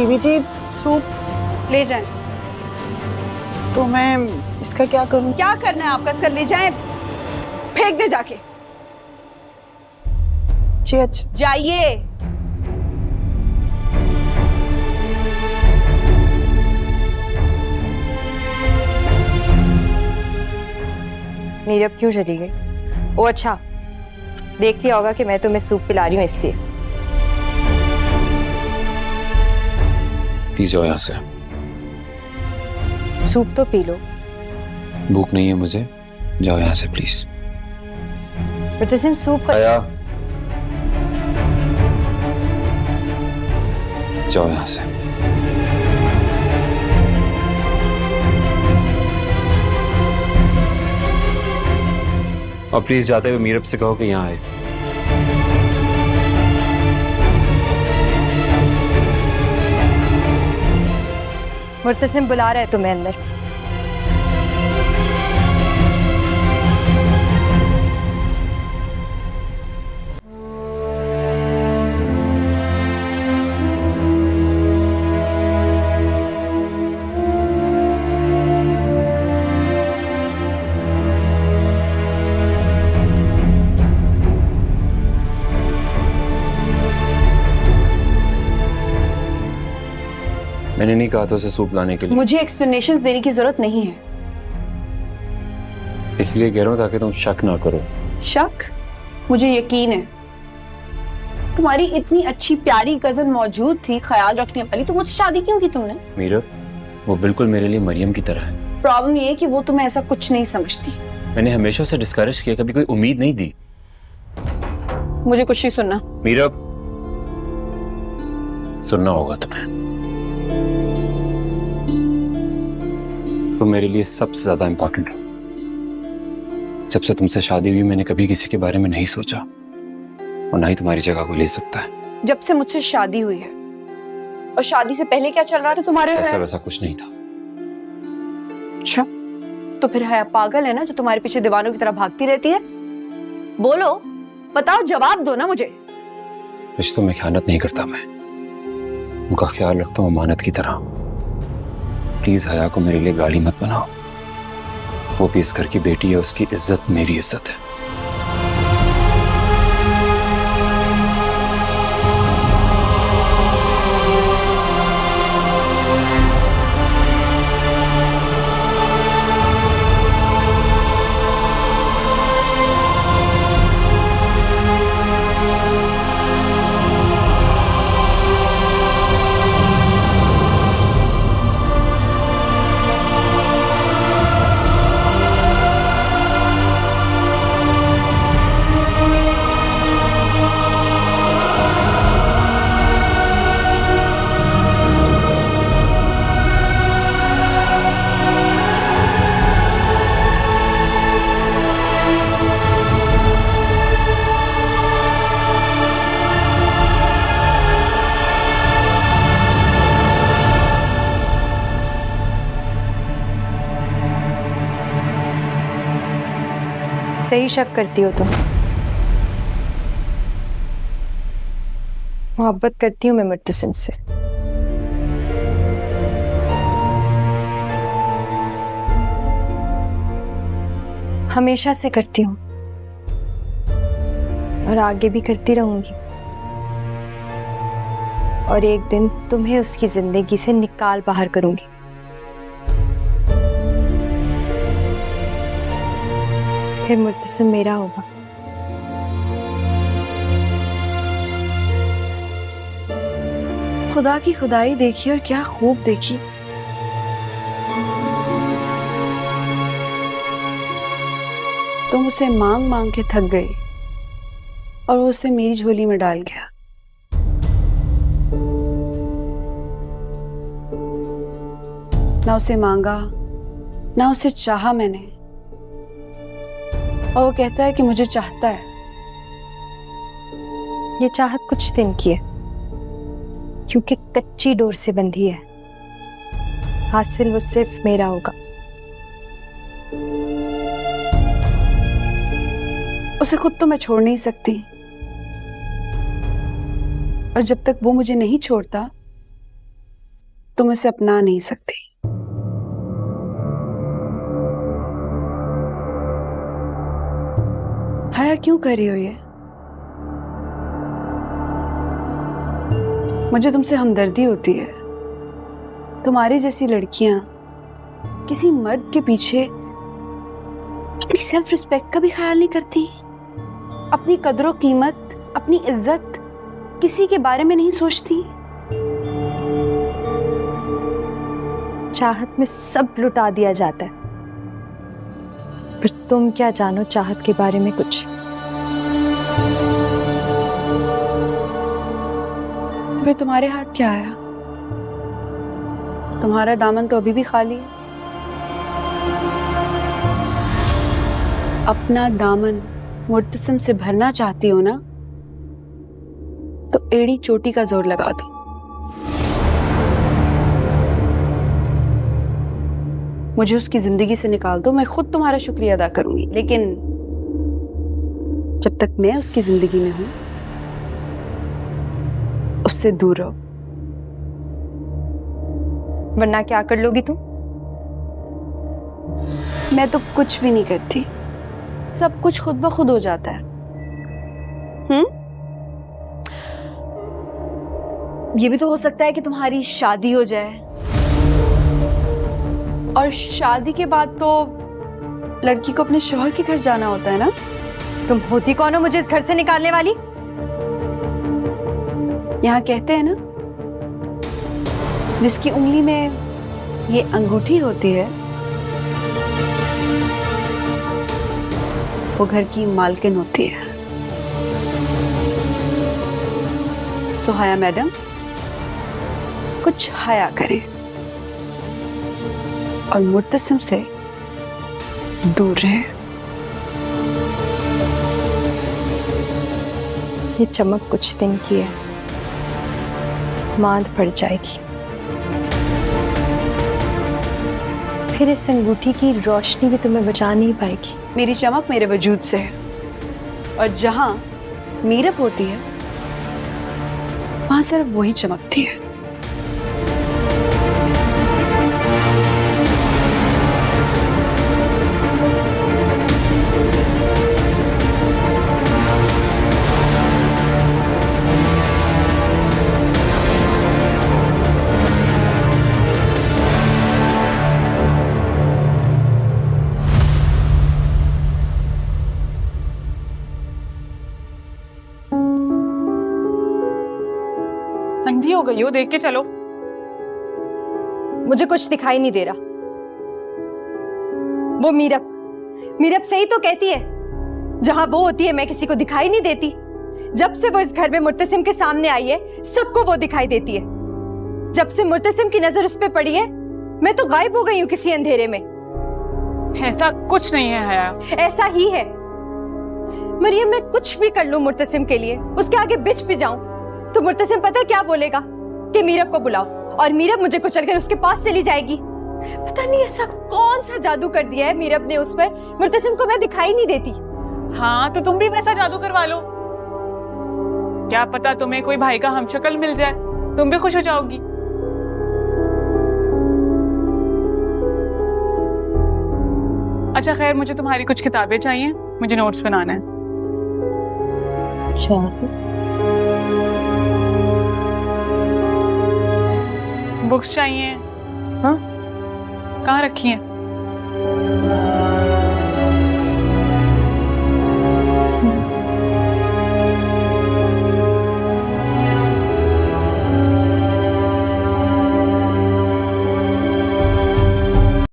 बीवी जी सूप ले जाएं। तो मैं इसका क्या करूं? क्या करना है आपका इसका? ले जाएं, फेंक दे जाके। जी अच्छा। जाइए। मीरब क्यों चली गई? ओ अच्छा, देख लिया होगा कि मैं तुम्हें सूप पिला रही हूँ इसलिए। प्लीज जाओ यहाँ से। सूप तो पी लो। भूख नहीं है मुझे, जाओ यहाँ से प्लीज। मुर्तसिम सूप का आया, जाओ यहाँ से। और प्लीज जाते हुए मीरब से कहो कि यहाँ आए। मुर्तसिम बुला रहा है तुम्हें अंदर। मैंने नहीं कहा था उसे सूप लाने के लिए। मुझे एक्सप्लेनेशंस देने की जरूरत नहीं है। इसलिए कह रहा हूँ ताकि तुम शक ना करो। शक? मुझे यकीन है। तुम्हारी इतनी अच्छी प्यारी कजन मौजूद थी, ख्याल रखने वाली, तो मुझसे शादी क्यों की तुमने? मीरब, वो बिल्कुल मेरे लिए मरियम की तरह है। प्रॉब्लम ये है कि वो तुम्हें ऐसा कुछ नहीं समझती। मैंने हमेशा उसे डिस्करेज किया, कभी कोई उम्मीद नहीं दी। मुझे कुछ नहीं सुनना। मीरब, सुनना होगा तुम्हें। तुम मेरे लिए सबसे ज्यादा इंपॉर्टेंट हो। जब से तुमसे शादी हुई मैंने कभी किसी के बारे में नहीं सोचा, और ना ही तुम्हारी जगह को ले सकता है। जब से मुझसे शादी हुई है, और शादी से पहले क्या चल रहा था तुम्हारे? ऐसा वैसा कुछ नहीं था। अच्छा, तो फिर है पागल है ना जो तुम्हारे पीछे दीवानों की तरह भागती रहती है? बोलो, बताओ, जवाब दो ना मुझे। रिश्तों में ख्यानत नहीं करता मैं, उनका ख्याल रखता हूँ अमानत की तरह। प्लीज हया को मेरे लिए गाली मत बनाओ। वो भी इस घर की बेटी है, उसकी इज्जत मेरी इज्जत है। सही शक करती हो तुम। मोहब्बत करती हूँ मैं मुर्तसिम से। हमेशा से करती हूँ और आगे भी करती रहूंगी। और एक दिन तुम्हें उसकी जिंदगी से निकाल बाहर करूंगी। फिर मुर्तसिम मेरा होगा। खुदा की खुदाई देखी, और क्या खूब देखी। तुम उसे मांग मांग के थक गई, और वो उसे मेरी झोली में डाल गया। ना उसे मांगा, ना उसे चाहा मैंने, और वो कहता है कि मुझे चाहता है। ये चाहत कुछ दिन की है, क्योंकि कच्ची डोर से बंधी है। हासिल वो सिर्फ मेरा होगा। उसे खुद तो मैं छोड़ नहीं सकती, और जब तक वो मुझे नहीं छोड़ता तुम इसे अपना नहीं सकती। हया क्यों कर रही हो ये? मुझे तुमसे हमदर्दी होती है। तुम्हारी जैसी लड़कियां किसी मर्द के पीछे अपनी सेल्फ रिस्पेक्ट का भी ख्याल नहीं करती, अपनी कदर कीमत, अपनी इज्जत किसी के बारे में नहीं सोचती। चाहत में सब लुटा दिया जाता है, पर तुम क्या जानो चाहत के बारे में कुछ। फिर तुम्हारे हाथ क्या आया? तुम्हारा दामन तो अभी भी खाली है। अपना दामन मुर्तसिम से भरना चाहती हो ना, तो एड़ी चोटी का जोर लगा दो। मुझे उसकी जिंदगी से निकाल दो, मैं खुद तुम्हारा शुक्रिया अदा करूंगी, लेकिन जब तक मैं उसकी जिंदगी में हूं, उससे दूर रहो। वरना क्या कर लोगी तुम? मैं तो कुछ भी नहीं करती, सब कुछ खुद ब खुद हो जाता है। ये भी तो हो सकता है कि तुम्हारी शादी हो जाए, और शादी के बाद तो लड़की को अपने शौहर के घर जाना होता है ना। तुम होती कौन हो मुझे इस घर से निकालने वाली? यहाँ कहते हैं ना, जिसकी उंगली में ये अंगूठी होती है वो घर की मालकिन होती है। सुहाया मैडम, कुछ हया करें और मुर्तसिम से दूर रहे। ये चमक कुछ दिन की है, मांद पड़ जाएगी। फिर इस अंगूठी की रोशनी भी तुम्हें बचा नहीं पाएगी। मेरी चमक मेरे वजूद से है, और जहां मीरब होती है वहां सिर्फ वही चमकती है। अंधी हो गई हो, देख के चलो। मुझे कुछ दिखाई नहीं दे रहा। वो मीरब सही तो कहती है, जहां वो होती है मैं किसी को दिखाई नहीं देती। जब से वो इस घर में मुर्तसिम के सामने आई है, सबको वो दिखाई देती है। जब से मुर्तसिम की नजर उस पे पड़ी है, मैं तो गायब हो गई हूं किसी अंधेरे में। ऐसा कुछ नहीं है हया। ऐसा ही है मरियम, मैं कुछ भी कर लूं मुर्तसिम के लिए, उसके आगे बिछ भी जाऊं, तो मुर्तसिम पता है क्या बोलेगा? कि मीरब को बुलाओ, और मीरब मुझे कुचलकर उसके पास चली जाएगी। पता नहीं ऐसा कौन सा जादू कर दिया है मीरब ने उस पर, मुर्तसिम को मैं दिखाई नहीं देती। हाँ, तो तुम भी वैसा जादू करवा लो। क्या पता तुम्हें कोई भाई का हमशक्ल मिल जाए, तुम भी खुश हो जाओगी। अच्छा खैर, मुझे तुम्हारी कुछ किताबें चाहिए, मुझे नोट्स बनाना है। बुक्स चाहिए। हाँ? कहाँ रखी हैं?